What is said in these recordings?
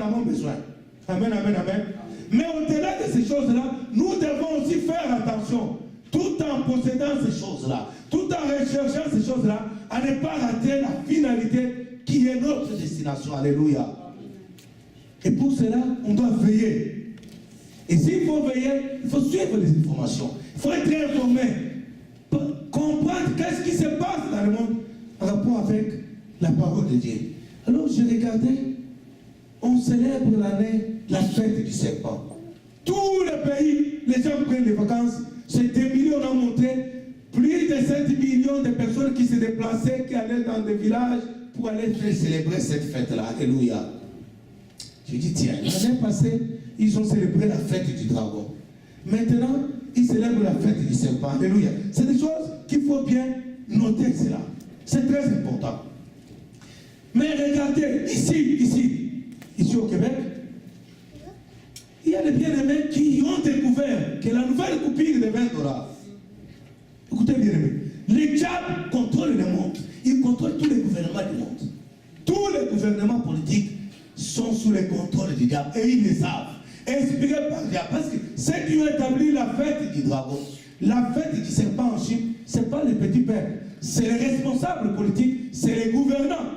avons besoin. Amen, amen, amen. Mais au-delà de ces choses-là, nous devons aussi faire attention, tout en possédant ces choses-là, tout en recherchant ces choses-là, à ne pas rater la finalité qui est notre destination. Alléluia. Et pour cela, on doit veiller. Et s'il faut veiller, il faut suivre les informations. Il faut être informé. Comprendre qu'est-ce qui se passe dans le monde en rapport avec la parole de Dieu. Alors, je regardais, on célèbre l'année, la fête du serpent. Tous les pays, les gens prennent les vacances. C'est des millions, on a montré plus de 7 millions de personnes qui se déplaçaient, qui allaient dans des villages pour aller célébrer cette fête-là. Alléluia. Je dis, tiens, l'année passée, ils ont célébré la fête du dragon. Maintenant, ils célèbrent la fête du serpent. Alléluia. C'est des choses qu'il faut bien noter cela. C'est très important. Mais regardez, ici au Québec, il y a des bien-aimés qui ont découvert que la nouvelle coupure de 20 $. Écoutez bien-aimés, le diable contrôle le monde. Il contrôle tous les gouvernements du monde. Tous les gouvernements politiques sont sous le contrôle du diable et ils le savent. Inspirés par le diable. Parce que ceux qui ont établi la fête du dragon, la fête du serpent en Chine, ce n'est pas les petits pères. C'est les responsables politiques, c'est les gouvernants.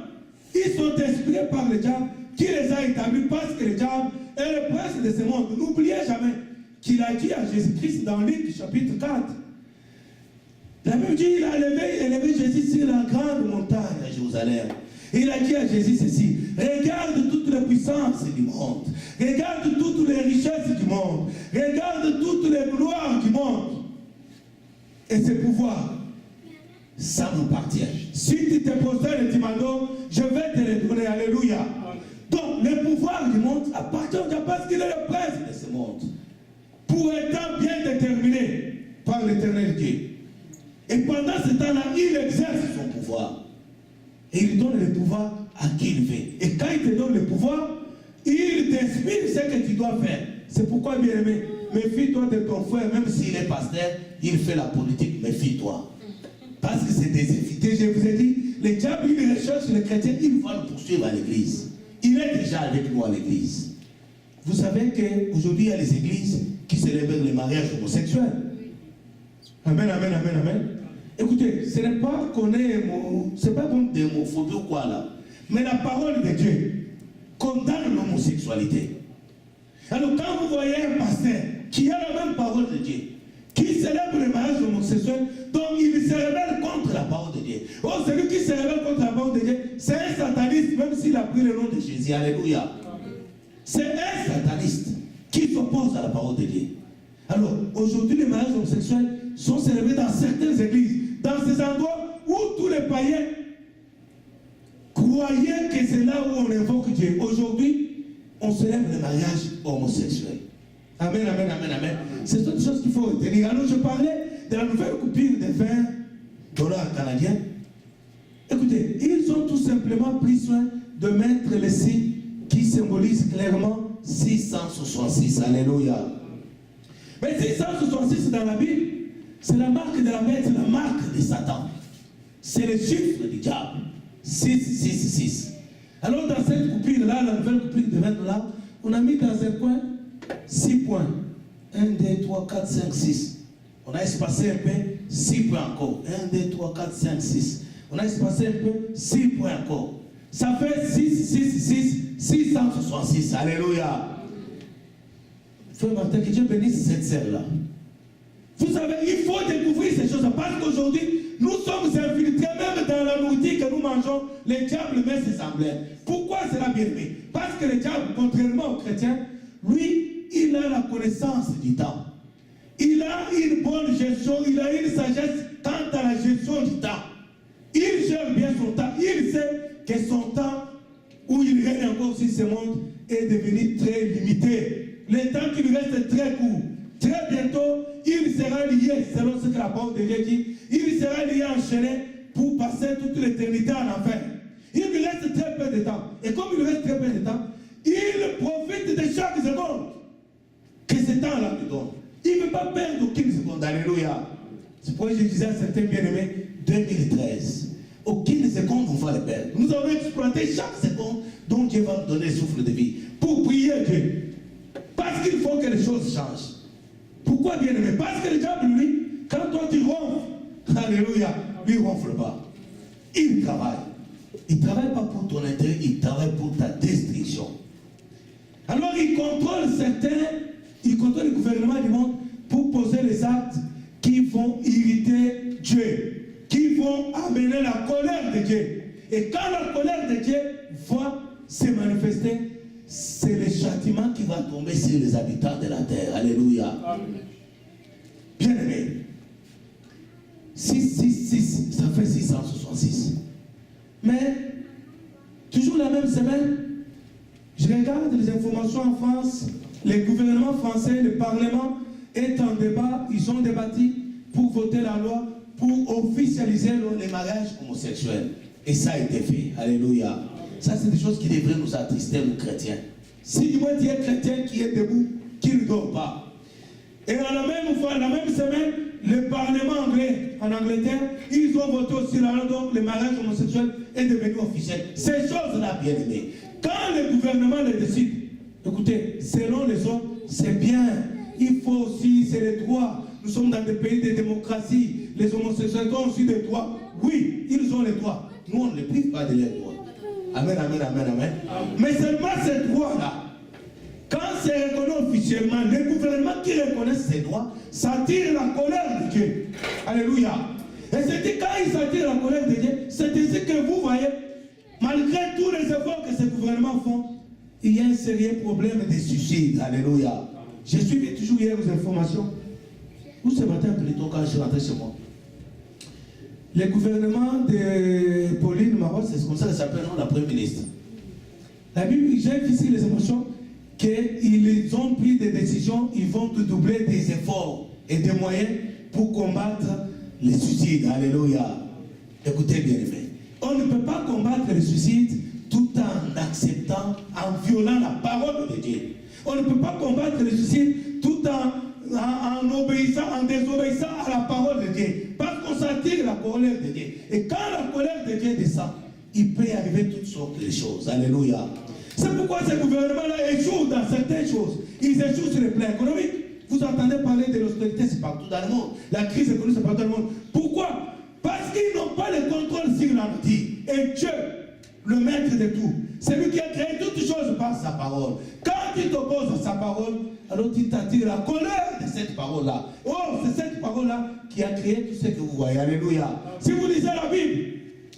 Ils sont inspirés par le diable qui les a établis parce que le diable est le prince de ce monde. N'oubliez jamais qu'il a dit à Jésus-Christ dans Luc chapitre 4. La Bible dit il a élevé Jésus sur la grande montagne à Jérusalem. Il a dit à Jésus ceci, regarde toutes les puissances du monde, regarde toutes les richesses du monde, regarde toutes les gloires du monde. Et ce pouvoir, ça m'appartient. Si tu te possèdes, tu m'as donné, je vais te le donner. Alléluia. Donc, le pouvoir du monde appartient au diable parce qu'il est le prince de ce monde. Pour un temps bien déterminé par l'éternel Dieu. Et pendant ce temps-là, il exerce son pouvoir. Et il donne le pouvoir à qui il veut. Et quand il te donne le pouvoir, il t'inspire ce que tu dois faire. C'est pourquoi, bien aimé, méfie-toi de ton frère, même s'il est pasteur, il fait la politique, méfie-toi. Parce que c'est des invités, je vous ai dit, le diable, il recherche les chrétiens, il va le poursuivre à l'église. Il est déjà avec nous à l'église. Vous savez qu'aujourd'hui, il y a les églises qui célèbrent le mariage homosexuel. Amen, amen, amen, amen. Écoutez, ce n'est pas qu'on est, c'est pas comme d'homophobie ou quoi là. Mais la parole de Dieu condamne l'homosexualité. Alors quand vous voyez un pasteur qui a la même parole de Dieu, qui célèbre le mariage homosexuel, donc il se rebelle contre la parole de Dieu. Oh, celui qui se rebelle contre la parole de Dieu, c'est un sataniste, même s'il a pris le nom de Jésus. Alléluia. C'est un sataniste qui s'oppose à la parole de Dieu. Alors, aujourd'hui, les mariages homosexuels sont célébrés dans certaines églises, dans ces endroits où tous les païens croyaient que c'est là où on invoque Dieu. Aujourd'hui, on célèbre le mariage homosexuel. Amen, amen, amen, amen. C'est une chose qu'il faut retenir. Alors, je parlais de la nouvelle coupure de 20 $ canadiens. Écoutez, ils ont tout simplement pris soin de mettre les signes qui symbolisent clairement 666. Alléluia. Mais 666 dans la Bible, c'est la marque de la bête, la marque de Satan. C'est le chiffre du diable. 666. Alors dans cette coupure-là, la nouvelle coupure de 20 $, on a mis dans un coin 6 points. 1, 2, 3, 4, 5, 6. On a espacé un peu, 6 points encore. 1, 2, 3, 4, 5, 6. On a espacé un peu, 6 points encore. Ça fait 666. Alléluia. Frère Martin, que Dieu bénisse cette sœur-là. Vous savez, il faut découvrir ces choses parce qu'aujourd'hui, nous sommes infiltrés même dans la nourriture que nous mangeons. Le diable met ses emblèmes. Pourquoi cela bien fait? Parce que le diable, contrairement aux chrétiens, lui, il a la connaissance du temps. Il a une bonne gestion, il a une sagesse quant à la gestion du temps. Il gère bien son temps. Il sait que son temps, où il règne encore sur ce monde, est devenu très limité. Le temps qui lui reste est très court. Très bientôt, il sera lié, selon ce que la parole de Dieu dit, il sera lié, enchaîné pour passer toute l'éternité en enfer. Il lui reste très peu de temps. Et comme il lui reste très peu de temps, il profite de chaque seconde que ce temps-là lui donne. Il ne veut pas perdre aucune seconde. Alléluia. C'est pourquoi je disais à certains bien-aimés, 2013, aucune seconde on va le perdre. Nous avons exploité chaque seconde dont Dieu va nous donner le souffle de vie. pour prier Dieu. Parce qu'il faut que les choses changent. Pourquoi bien aimé? Parce que le diable, lui, quand toi tu ronfles, alléluia, lui ne ronfle pas. Il travaille. Il ne travaille pas pour ton intérêt, il travaille pour ta destruction. Alors il contrôle il contrôle le gouvernement du monde pour poser les actes qui vont irriter Dieu, qui vont amener la colère de Dieu. Et quand la colère de Dieu va se manifester, c'est le châtiment qui va tomber sur les habitants de la terre. Alléluia. Bien aimé. 6, ça fait 666. Mais, toujours la même semaine, je regarde les informations en France, le gouvernement français, le Parlement est en débat, ils ont débattu pour voter la loi, pour officialiser les mariages homosexuels. Et ça a été fait. Alléluia. Ça, c'est des choses qui devraient nous attrister, nous chrétiens. Si du moins tu es chrétien qui est debout, qui ne dort pas. Et à la même semaine, le Parlement anglais, en Angleterre, ils ont voté aussi la loi, donc le mariage homosexuel est devenu officiel. Ces choses-là, bien aimées, quand le gouvernement les décide, écoutez, selon les autres, c'est bien. Il faut aussi, c'est les droits. Nous sommes dans des pays de démocratie. Les homosexuels ont aussi des droits. Oui, ils ont les droits. Nous, on ne les prive pas de leurs droits. Amen, amen, amen, amen. Mais seulement ces droits-là, quand c'est reconnu officiellement, les gouvernements qui reconnaissent ces droits, ça attire la colère de Dieu. Alléluia. Et c'est dit quand ils s'attirent la colère de Dieu, c'est ici que vous voyez, malgré tous les efforts que ces gouvernements font, il y a un sérieux problème de suicide. Alléluia. J'ai suivi toujours hier aux informations. Ou ce matin plutôt quand je suis rentré chez moi. Le gouvernement de Pauline Marotte, c'est comme ça qu'elle s'appelle, la première ministre. La Bible, j'ai ici les émotions qu'ils ont pris des décisions, ils vont doubler des efforts et des moyens pour combattre les suicides. Alléluia. Écoutez bien aimé. On ne peut pas combattre les suicides tout en acceptant, en violant la parole de Dieu. On ne peut pas combattre les suicides tout en obéissant, en désobéissant à la parole de Dieu. Parce qu'on s'attire la colère de Dieu. Et quand la colère de Dieu descend, il peut y arriver toutes sortes de choses. Alléluia. C'est pourquoi ces gouvernements-là échouent dans certaines choses. Ils échouent sur le plan économique. Vous entendez parler de l'austérité, c'est partout dans le monde. La crise économique, c'est partout dans le monde. Pourquoi? Parce qu'ils n'ont pas le contrôle sur la nature. Et Dieu, le maître de tout, c'est lui qui a créé toutes choses par sa parole. Quand tu t'opposes à sa parole, alors tu t'attires la colère de cette parole-là. Oh, c'est cette parole-là qui a créé tout ce que vous voyez. Alléluia. Si vous lisez la Bible,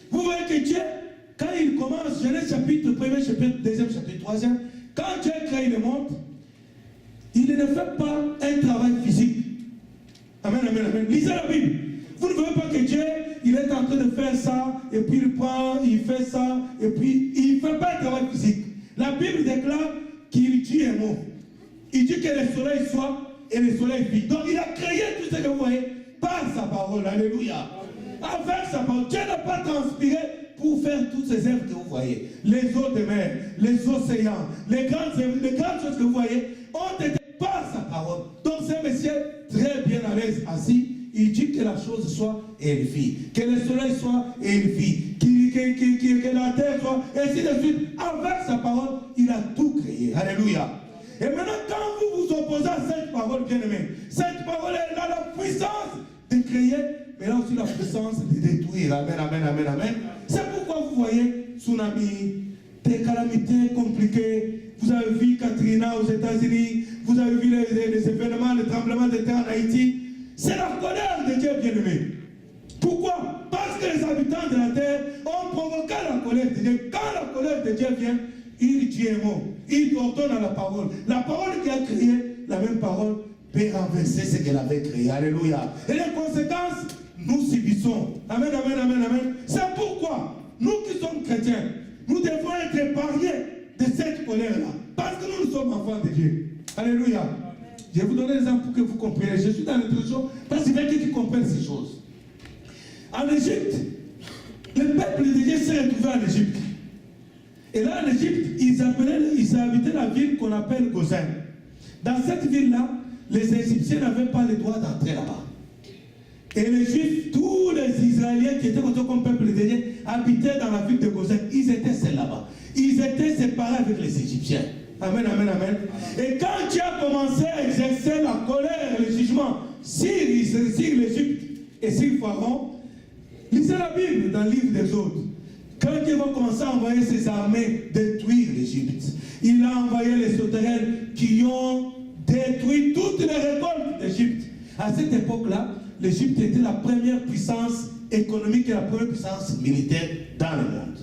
vous voyez que Dieu, quand il commence, Genèse chapitre 1er, chapitre 2e, chapitre 3e, quand Dieu crée le monde, il ne fait pas un travail physique. Amen, amen, amen. Lisez la Bible. Vous ne voyez pas que Dieu, il est en train de faire ça, et puis il prend, il fait ça, et puis il ne fait pas un travail physique. La Bible déclare qu'il dit un mot. Il dit que le soleil soit, et le soleil vit. Donc il a créé tout ce que vous voyez par sa parole. Alléluia. Avec sa parole. Dieu n'a pas transpiré pour faire toutes ces œuvres que vous voyez. Les eaux de mer, les océans, les grandes choses que vous voyez ont été par sa parole. Donc c'est un monsieur très bien à l'aise assis. Il dit que la chose soit et elle vit. Que le soleil soit et il vit. Que la terre soit, et ainsi de suite. Avec sa parole, il a tout créé. Alléluia. Et maintenant, quand vous vous opposez à cette parole, bien aimée, cette parole, elle a la puissance de créer, mais elle a aussi la puissance de détruire. Amen, amen, amen, amen. C'est pourquoi vous voyez tsunami, des calamités compliquées. Vous avez vu Katrina aux États-Unis, vous avez vu les événements, les tremblements de terre en Haïti. C'est la colère de Dieu, bien aimé. Pourquoi? Parce que les habitants de la terre ont provoqué la colère de Dieu. Quand la colère de Dieu vient, il dit un mot. Il ordonne à la parole. La parole qui a créé, la même parole peut renverser ce qu'elle avait créé. Alléluia. Et les conséquences, nous subissons. Amen, amen, amen, amen. C'est pourquoi, nous qui sommes chrétiens, nous devons être épargnés de cette colère-là. Parce que nous sommes enfants de Dieu. Alléluia. Je vais vous donner des exemples pour que vous compreniez. Je suis dans l'introduction parce qu'il faut que tu comprennes ces choses. En Égypte, le peuple de Dieu s'est retrouvé en Égypte. Et là, en Égypte, ils habitaient la ville qu'on appelle Goshen. Dans cette ville-là, les Égyptiens n'avaient pas le droit d'entrer là-bas. Et les Juifs, tous les Israéliens qui étaient comme peuple de Dieu, habitaient dans la ville de Goshen. Ils étaient seuls là-bas. Ils étaient séparés avec les Égyptiens. Amen, amen, amen. Et quand Dieu a commencé à exercer la colère et le jugement sur l'Égypte et sur Pharaon, lisez la Bible dans le livre des Autres. Quand Dieu va commencer à envoyer ses armées détruire l'Égypte, il a envoyé les sauterelles qui ont détruit toutes les récoltes d'Égypte. À cette époque-là, l'Égypte était la première puissance économique et la première puissance militaire dans le monde.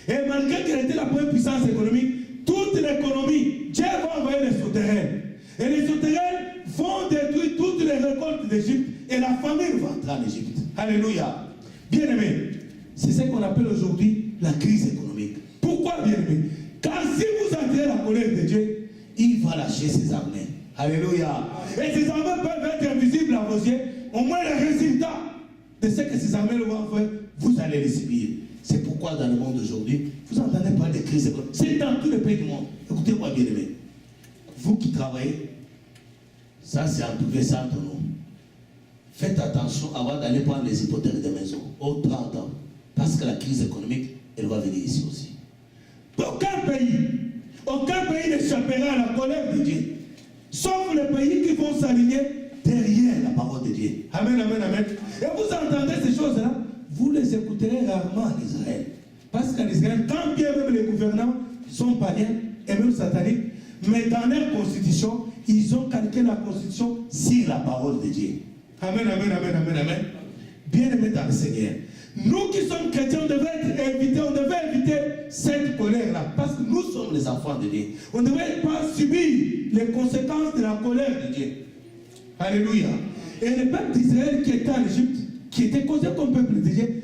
Et malgré qu'elle était la première puissance économique, toute l'économie, Dieu va envoyer les sauterelles. Et les sauterelles vont détruire toutes les récoltes d'Égypte et la famine va entrer en Égypte. Alléluia. Bien-aimés, c'est ce qu'on appelle aujourd'hui la crise économique. Pourquoi, bien-aimés? Car si vous entrez la colère de Dieu, il va lâcher ses armées. Alléluia. Et ces armées peuvent être invisibles à vos yeux. Au moins, le résultat de ce que ces armées vont faire, vous allez les subir. C'est pourquoi dans le monde d'aujourd'hui, vous n'entendez pas de crise économique. C'est dans tous les pays du monde. Écoutez-moi bien aimé. Vous qui travaillez, ça c'est en privé, ça entre nous. Faites attention avant d'aller prendre les hypothèques des maisons aux 30 ans. Parce que la crise économique, elle va venir ici aussi. Aucun pays n'échappera à la colère de Dieu. Sauf les pays qui vont s'aligner derrière la parole de Dieu. Amen, amen, amen. Et vous entendez ces choses-là, vous les écouterez rarement en Israël. Parce qu'en Israël, quand bien même les gouvernants sont païens et même sataniques, mais dans leur constitution, ils ont calqué la constitution sur la parole de Dieu. Amen, amen, amen, amen, amen. Bien-aimés dans le Seigneur. Nous qui sommes chrétiens, on devait éviter cette colère-là, parce que nous sommes les enfants de Dieu. On ne devait pas subir les conséquences de la colère de Dieu. Alléluia. Et le peuple d'Israël qui était en Égypte, qui était causé comme peuple de Dieu,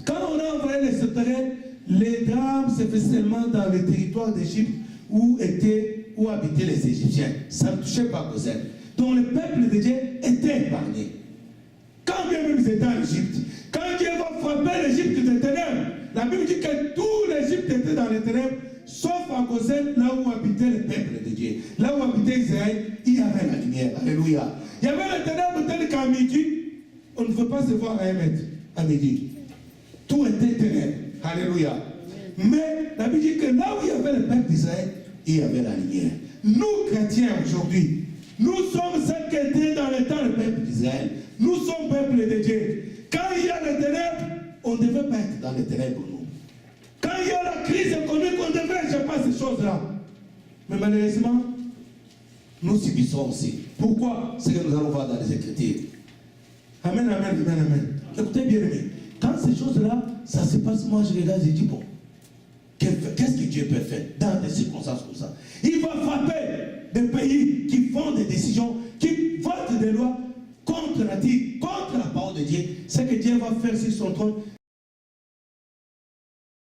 quand on a envoyé les sauterelles, les drames se faisaient seulement dans le territoire d'Égypte où habitaient les Égyptiens. Ça ne touchait pas Goshen. Donc le peuple de Dieu était épargné. Quand bien même ils étaient en Égypte, quand Dieu va frapper l'Égypte de ténèbres, la Bible dit que tout l'Égypte était dans les ténèbres, sauf à Goshen, là où habitait le peuple de Dieu. Là où habitait Israël, il y avait la lumière. Alléluia. Il y avait les ténèbres tel qu'à midi, on ne veut pas se voir à 1 mètre à midi. Tout était ténèbres. Alléluia. Mais la Bible dit que là où il y avait le peuple d'Israël, il y avait la lumière. Nous, chrétiens, aujourd'hui, nous sommes ceux qui étaient dans le temps le peuple d'Israël. Nous sommes peuple de Dieu. Quand il y a les ténèbres, on ne devait pas être dans les ténèbres, nous. Quand il y a la crise économique, on devait échapper à ces choses-là. Mais malheureusement, nous subissons aussi. Pourquoi? C'est que nous allons voir dans les Écritures. Amen, amen, amen, amen. Écoutez bien, aimé. Quand ces choses-là, ça se passe, moi je regarde et je dis, bon, qu'est-ce que Dieu peut faire dans des circonstances comme ça? Il va frapper des pays qui font des décisions, qui votent des lois contre la parole de Dieu. Ce que Dieu va faire sur son trône,